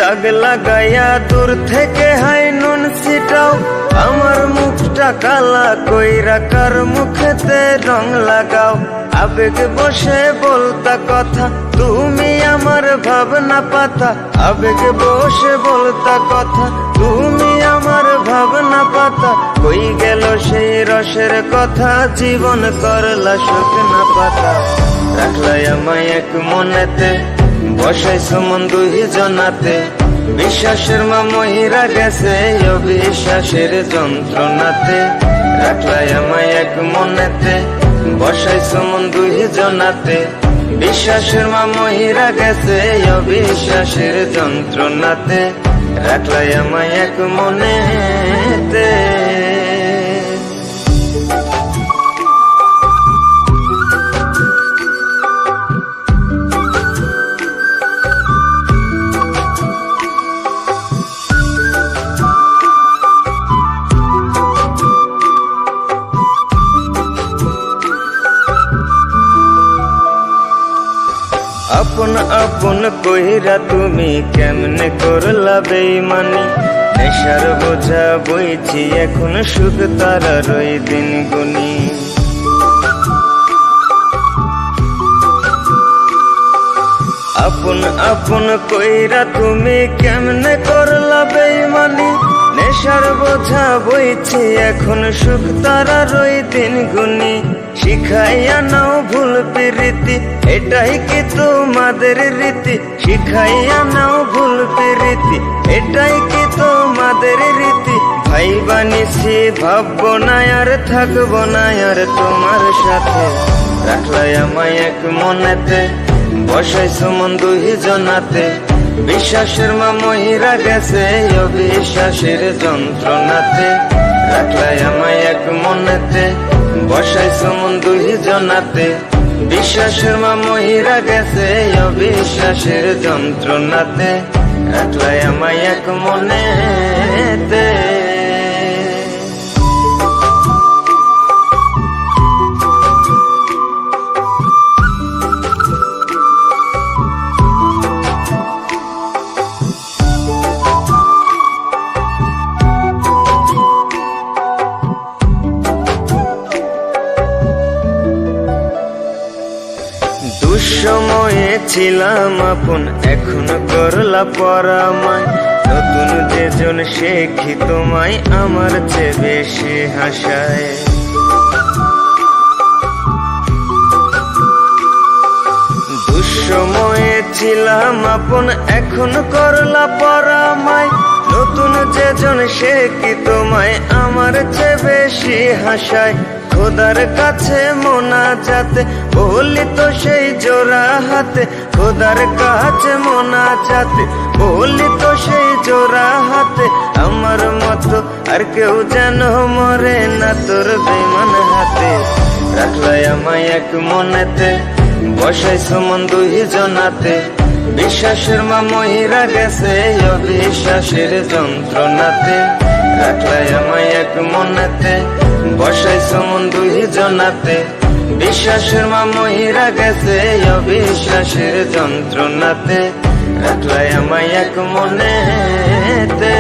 দাগ লাগাইয়া দূর থেকে হাই নুন ছিটাও, আমার মুখটা কালা কইরা কার মুখেতে রং লাগাও। আবেগ বসে বলতা কথা, তুমি আমার ভাবনা পাতা। আবেগ বসে বলতা কথা, তুমি আমার ভাবনা পাতা। কই গেল সেই রসের কথা, জীবন করলা শুকনা পাতা। রাখলাই আমায় এক মনেতে, বসাইছো মন দুই জনাতে। বিশ্বাসের মা মহিরা গেছে অবিশ্বাসের যন্ত্রণাতে। রাখলাই আমায় এক মনেতে, বসাইছো মন দুই জনাতে। বিশ্বাসের মা মহিরা গেছে অবিশ্বাসের যন্ত্রণাতে। রাখলাই আমায় এক মনেতে। আপন আপন কইরা তুমি কেমনে করলা বেইমানি। নেশার বোঝা বইছি এখন সুখ তারার ওই দিন গুনি। আপন আপন কইরা তুমি কেমনে করলা বেইমানি। নেশার বোঝা বইছি এখন সুখ তারার ওই দিন গুনি। শিখাইয়া নাও ভুল প্রীতি, এটাই কি তোমাদের রীতি। শিখাইয়া নাও ভুল প্রীতি, এটাই কি তোমাদের রীতি। ভাই বানিছি ভাববো না আর থাকবো না আর তোমার সাথে। রাখলাই আমায় এক মনেতে, বসাইছো মন দুই জনাতে। বিশ্বাসের মা মহিরা গেছে অবিশ্বাসের যন্ত্রণাতে। রাখলাই আমায় এক মনেতে, বসাইছো মন দুই জনাতে। বিশ্বাসের মা মহিরা গেছে অবিশ্বাসের যন্ত্রণাতে। রাখলাই আমায় এক মনেতে। দুঃসময়ে ছিলাম আপন, এখন করলা পরামায়। নতুন যেজন সে কি তোমায় আমার চেয়ে বেশি হাসায়। দুঃসময়ে ছিলাম আপন, এখন করলা পরামায়। নতুন যেজন সে কি তোমায় আমার চেয়ে বেশি হাসায়। খোদার কাছে মোনাজাতে বলি তো সেই জোড়া হাতে। খোদার কাছে মোনাজাতে বলি তো সেই জোড়া হাতে। আমার মতো আর কেউ যেন মরে না তোর বেমান হাতে। রাখলাই আমায় এক মনেতে, বসাইছো মন দুই জনাতে। বিশ্বাসের মা মহিরা গেছে অবিশ্বাসের যন্ত্রণাতে। রাখলাই আমায় এক মনেতে, বসাইছো মন দুই জনাতে। বিশ্বাসের মা মহিরা গেছে অবিশ্বাসের যন্ত্রণাতে। রাখলাই আমায় এক মনেতে।